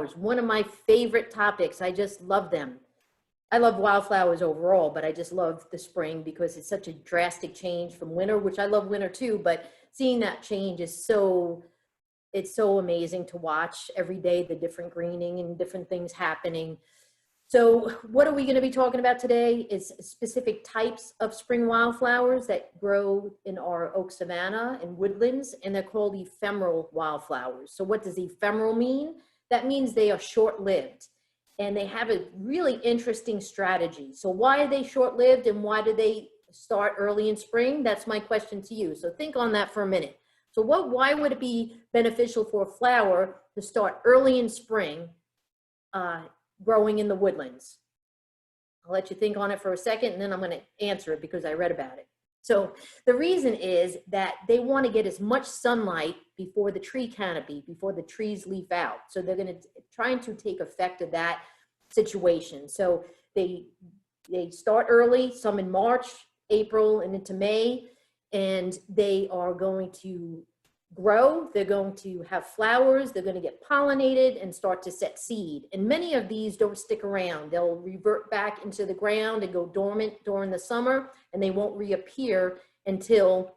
wildflowers, one of my favorite topics. I just love them. I love wildflowers overall, but I just love the spring because it's such a drastic change from winter, which I love winter too, but seeing that change is it's so amazing to watch every day, the different greening and different things happening. So what are we going to be talking about today is specific types of spring wildflowers that grow in our oak savanna and woodlands, and they're called ephemeral wildflowers. So what does ephemeral mean? That means they are short-lived, and they have a really interesting strategy. So why are they short-lived and why do they start early in spring? That's my question to you. So think on that for a minute. So why would it be beneficial for a flower to start early in spring, growing in the woodlands? I'll let you think on it for a second, and then I'm going to answer it because I read about it. So the reason is that they want to get as much sunlight before the tree canopy, before the trees leaf out. So they're going to trying to take effect of that situation. So they start early, some in March, April, and into May, and they are going to grow, they're going to have flowers, they're going to get pollinated and start to set seed. And many of these don't stick around. They'll revert back into the ground and go dormant during the summer, and they won't reappear until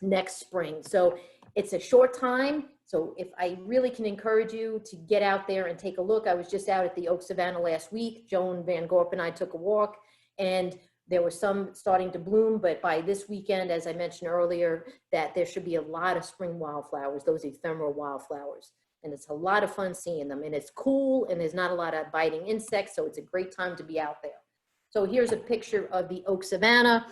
next spring. So it's a short time. So if I really can encourage you to get out there and take a look. I was just out at the Oak Savanna last week. Joan Van Gorp and I took a walk, and there were some starting to bloom, but by this weekend, as I mentioned earlier, that there should be a lot of spring wildflowers, those ephemeral wildflowers. And it's a lot of fun seeing them, and it's cool, and there's not a lot of biting insects, so it's a great time to be out there. So here's a picture of the Oak Savanna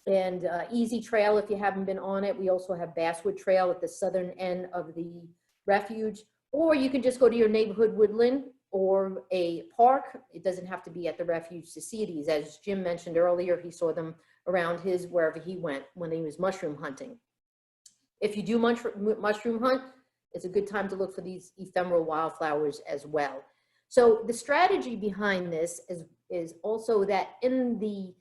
and Easy Trail if you haven't been on it. We also have Basswood Trail at the southern end of the Refuge, or you can just go to your neighborhood woodland or a park. It doesn't have to be at the Refuge to see these. As Jim mentioned earlier, he saw them around his, wherever he went when he was mushroom hunting. If you do mushroom hunt, it's a good time to look for these ephemeral wildflowers as well. So the strategy behind this is also that in the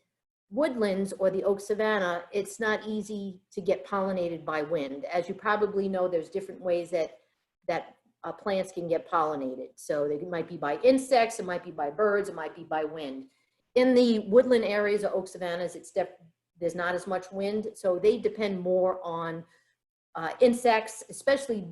woodlands or the oak savanna, it's not easy to get pollinated by wind. As you probably know, there's different ways that plants can get pollinated. So they might be by insects, it might be by birds, it might be by wind. In the woodland areas or oak savannas, there's not as much wind, so they depend more on insects, especially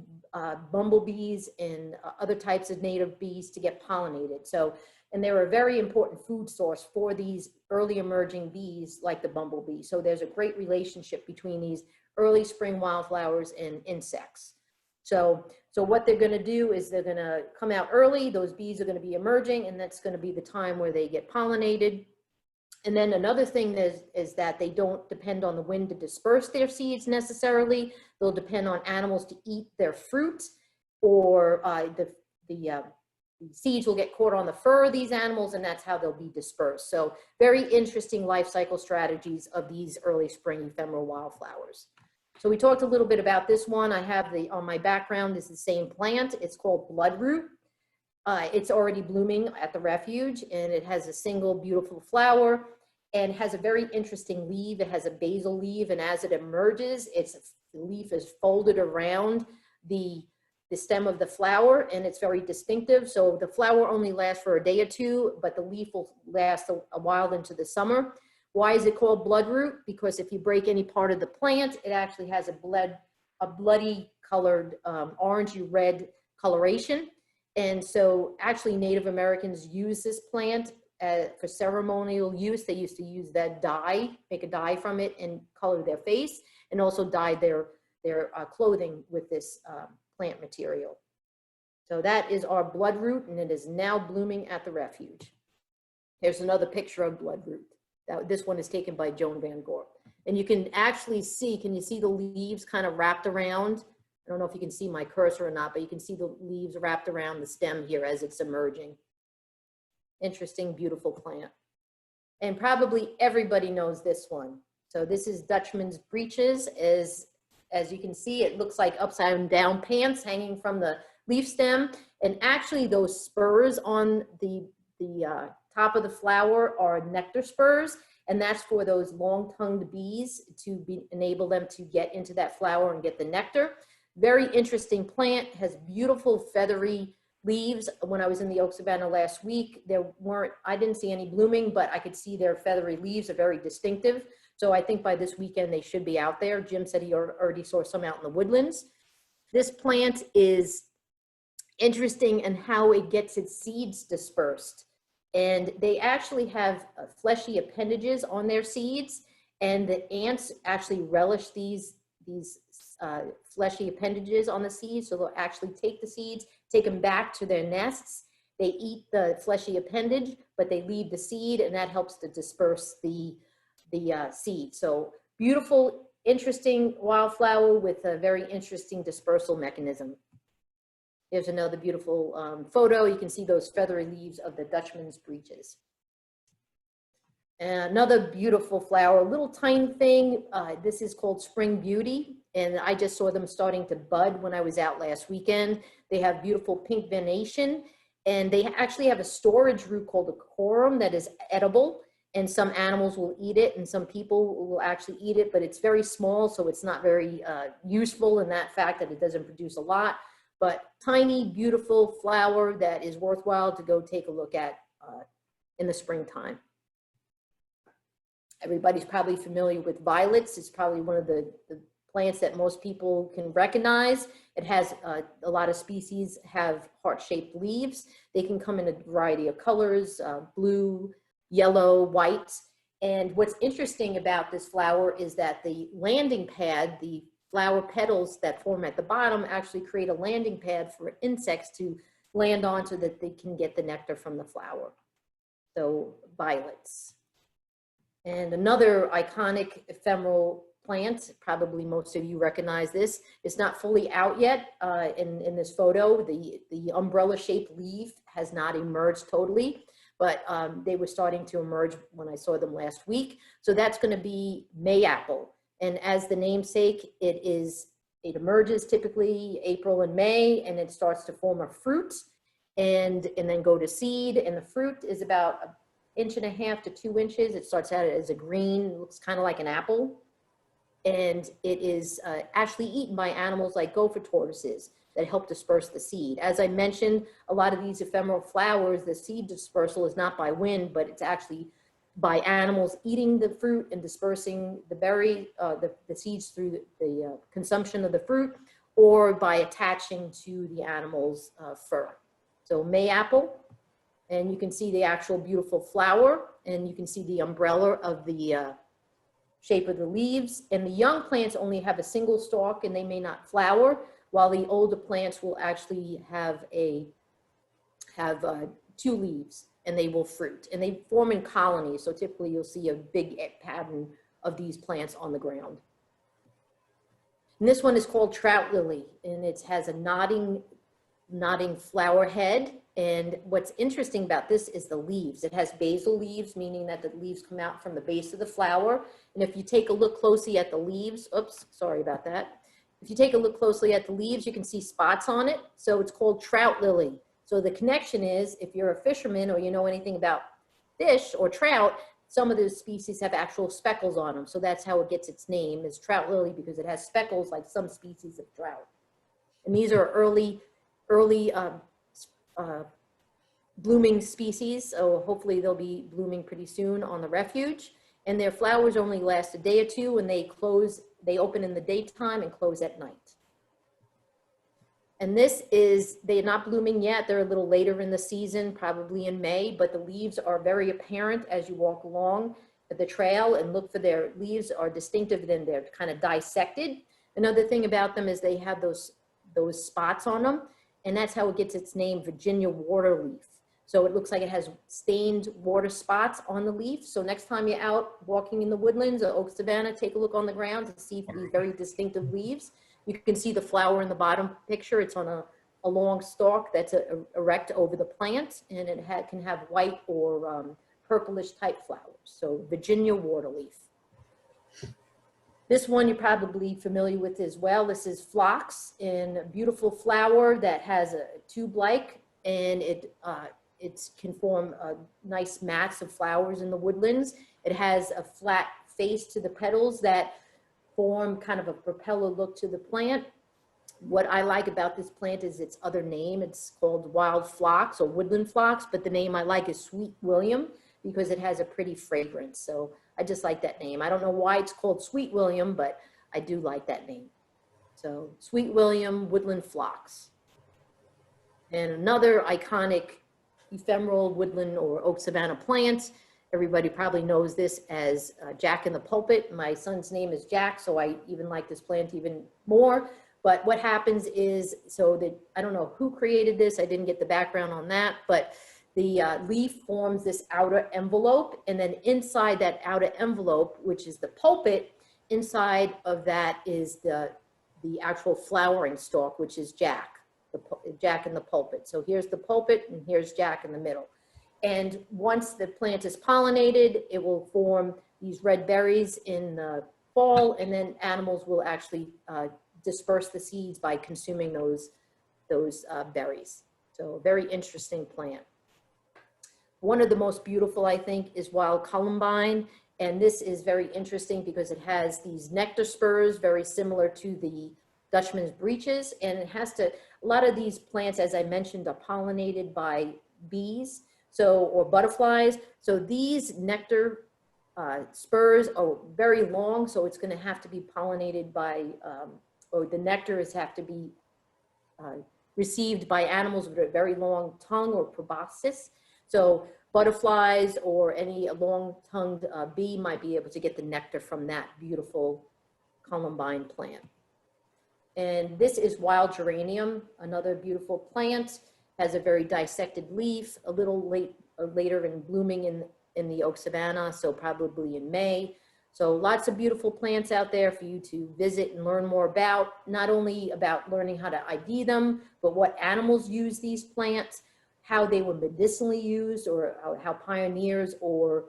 bumblebees and other types of native bees to get pollinated. So, and they're a very important food source for these early emerging bees like the bumblebee. So there's a great relationship between these early spring wildflowers and insects. So what they're going to do is they're going to come out early. Those bees are going to be emerging, and that's going to be the time where they get pollinated. And then another thing is that they don't depend on the wind to disperse their seeds necessarily. They'll depend on animals to eat their fruit, or the seeds will get caught on the fur of these animals, and that's how they'll be dispersed. So very interesting life cycle strategies of these early spring ephemeral wildflowers. So we talked a little bit about this one. I have on my background is the same plant. It's called Bloodroot. It's already blooming at the Refuge, and it has a single beautiful flower and has a very interesting leaf. It has a basal leaf, and as it emerges, the leaf is folded around the stem of the flower, and it's very distinctive. So the flower only lasts for a day or two, but the leaf will last a while into the summer. Why is it called bloodroot? Because if you break any part of the plant, it actually has a bloody colored, orangey red coloration. And so actually Native Americans use this plant for ceremonial use. They used to use that dye, make a dye from it and color their face, and also dye their clothing with this plant material. So that is our bloodroot, and it is now blooming at the Refuge. Here's another picture of bloodroot. This one is taken by Joan Van Gorp. And you can actually see, can you see the leaves kind of wrapped around? I don't know if you can see my cursor or not, but you can see the leaves wrapped around the stem here as it's emerging. Interesting, beautiful plant. And probably everybody knows this one. So this is Dutchmans Breeches. As you can see, it looks like upside down pants hanging from the leaf stem. And actually those spurs on the top of the flower are nectar spurs, and that's for those long-tongued bees to enable them to get into that flower and get the nectar. Very interesting plant, has beautiful feathery leaves. When I was in the Oak Savannah last week, I didn't see any blooming, but I could see their feathery leaves are very distinctive. So I think by this weekend, they should be out there. Jim said he already saw some out in the woodlands. This plant is interesting in how it gets its seeds dispersed. And they actually have fleshy appendages on their seeds, and the ants actually relish these fleshy appendages on the seeds. So they'll actually take the seeds, take them back to their nests. They eat the fleshy appendage, but they leave the seed, and that helps to disperse the seed. So beautiful, interesting wildflower with a very interesting dispersal mechanism. Here's another beautiful photo. You can see those feathery leaves of the Dutchmans Breeches. And another beautiful flower, a little tiny thing. This is called Spring Beauty, and I just saw them starting to bud when I was out last weekend. They have beautiful pink venation, and they actually have a storage root called a corum that is edible, and some animals will eat it, and some people will actually eat it, but it's very small, so it's not very useful in that fact that it doesn't produce a lot. But tiny, beautiful flower that is worthwhile to go take a look at in the springtime. Everybody's probably familiar with violets. It's probably one of the plants that most people can recognize. It has a lot of species have heart-shaped leaves. They can come in a variety of colors, blue, yellow, white. And what's interesting about this flower is that the landing pad, the flower petals that form at the bottom actually create a landing pad for insects to land on so that they can get the nectar from the flower. So violets. And another iconic ephemeral plant, probably most of you recognize this. It's not fully out yet in this photo. The umbrella-shaped leaf has not emerged totally, but they were starting to emerge when I saw them last week. So that's going to be mayapple. And as the namesake, it emerges typically April and May, and it starts to form a fruit and then go to seed. And the fruit is about 1.5 inches to 2 inches. It starts out as a green, looks kind of like an apple. And it is actually eaten by animals like gopher tortoises that help disperse the seed. As I mentioned, a lot of these ephemeral flowers, the seed dispersal is not by wind, but it's actually by animals eating the fruit and dispersing the berry, the seeds through the consumption of the fruit, or by attaching to the animal's fur. So mayapple, and you can see the actual beautiful flower, and you can see the umbrella of the shape of the leaves. And the young plants only have a single stalk, and they may not flower, while the older plants will actually have 2 leaves, and they will fruit, and they form in colonies. So typically you'll see a big pattern of these plants on the ground. And this one is called Trout Lily, and it has a nodding flower head. And what's interesting about this is the leaves. It has basal leaves, meaning that the leaves come out from the base of the flower. And if you take a look closely at the leaves, oops, sorry about that. If you take a look closely at the leaves, you can see spots on it. So it's called Trout Lily. So the connection is, if you're a fisherman or you know anything about fish or trout, some of those species have actual speckles on them. So that's how it gets its name, is Trout Lily, because it has speckles like some species of trout. And these are early blooming species. So hopefully they'll be blooming pretty soon on the Refuge. And their flowers only last a day or two, and they open in the daytime and close at night. And they're not blooming yet. They're a little later in the season, probably in May, but the leaves are very apparent as you walk along the trail and look for their leaves are distinctive, then they're kind of dissected. Another thing about them is they have those spots on them, and that's how it gets its name, Virginia Waterleaf. So it looks like it has stained water spots on the leaf. So next time you're out walking in the woodlands or Oak Savannah, take a look on the ground to see these very distinctive leaves. You can see the flower in the bottom picture. It's on a long stalk that's erect over the plant, and it can have white or purplish type flowers. So Virginia Waterleaf. This one you're probably familiar with as well. This is Phlox, and a beautiful flower that has a tube-like, and it can form nice mats of flowers in the woodlands. It has a flat face to the petals that form kind of a propeller look to the plant. What I like about this plant is its other name. It's called wild phlox or woodland phlox, but the name I like is Sweet William because it has a pretty fragrance. So I just like that name. I don't know why it's called Sweet William, but I do like that name. So Sweet William, woodland phlox. And another iconic ephemeral woodland or oak savanna plant. Everybody probably knows this as Jack in the Pulpit. My son's name is Jack, so I even like this plant even more. But what happens is, so that, I don't know who created this, I didn't get the background on that, but the leaf forms this outer envelope, and then inside that outer envelope, which is the pulpit, inside of that is the actual flowering stalk, which is Jack, Jack in the Pulpit. So here's the pulpit, and here's Jack in the middle. And once the plant is pollinated, it will form these red berries in the fall, and then animals will actually disperse the seeds by consuming those berries. So a very interesting plant. One of the most beautiful, I think, is wild columbine. And this is very interesting because it has these nectar spurs, very similar to the Dutchmans Breeches. And it has a lot of these plants, as I mentioned, are pollinated by bees, or butterflies. So these nectar spurs are very long, so it's going to have to be pollinated by, or the nectar have to be received by animals with a very long tongue or proboscis. So butterflies or any long-tongued bee might be able to get the nectar from that beautiful columbine plant. And this is wild geranium, another beautiful plant, has a very dissected leaf, a little later in blooming in the oak savanna, so probably in May. So lots of beautiful plants out there for you to visit and learn more about, not only about learning how to ID them, but what animals use these plants, how they were medicinally used, or how pioneers or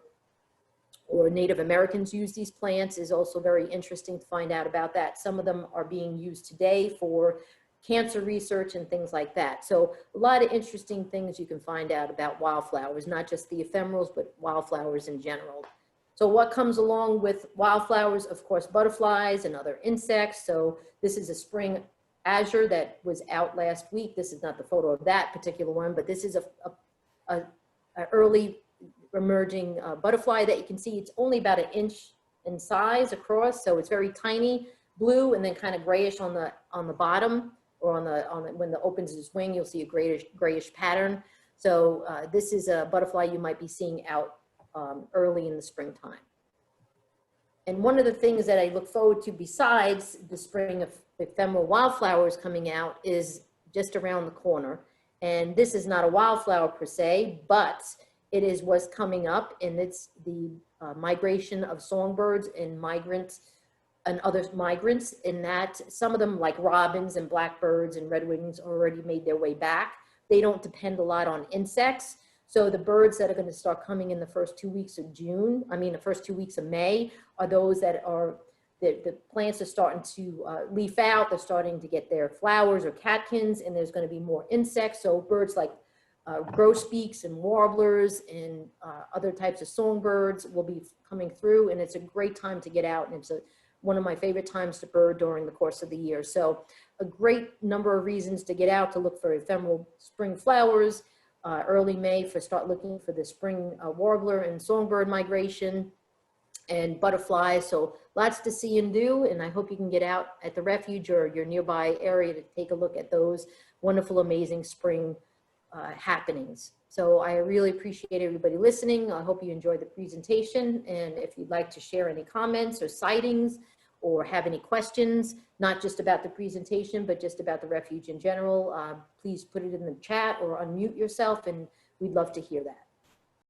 Native Americans use these plants is also very interesting to find out about that. Some of them are being used today for cancer research and things like that. So a lot of interesting things you can find out about wildflowers, not just the ephemerals, but wildflowers in general. So what comes along with wildflowers? Of course, butterflies and other insects. So this is a spring azure that was out last week. This is not the photo of that particular one, but this is a early emerging butterfly that you can see. It's only about 1 inch in size across, so it's very tiny, blue, and then kind of grayish on the bottom, or when it opens its wing, you'll see a grayish pattern. So this is a butterfly you might be seeing out early in the springtime. And one of the things that I look forward to besides the spring of ephemeral wildflowers coming out is just around the corner. And this is not a wildflower per se, but it is what's coming up, and it's the migration of songbirds and migrants and other migrants, in that some of them, like robins and blackbirds and redwings, already made their way back. They don't depend a lot on insects. So the birds that are going to start coming in the first 2 weeks of the first 2 weeks of May, are those that are, the plants are starting to leaf out. They're starting to get their flowers or catkins, and there's going to be more insects. So birds like grosbeaks and warblers and other types of songbirds will be coming through, and it's a great time to get out, and it's one of my favorite times to bird during the course of the year. So a great number of reasons to get out to look for ephemeral spring flowers. Early May start looking for the spring warbler and songbird migration, and butterflies. So lots to see and do, and I hope you can get out at the Refuge or your nearby area to take a look at those wonderful, amazing spring happenings. So I really appreciate everybody listening. I hope you enjoyed the presentation, and if you'd like to share any comments or sightings or have any questions, not just about the presentation, but just about the Refuge in general, please put it in the chat or unmute yourself, and we'd love to hear that.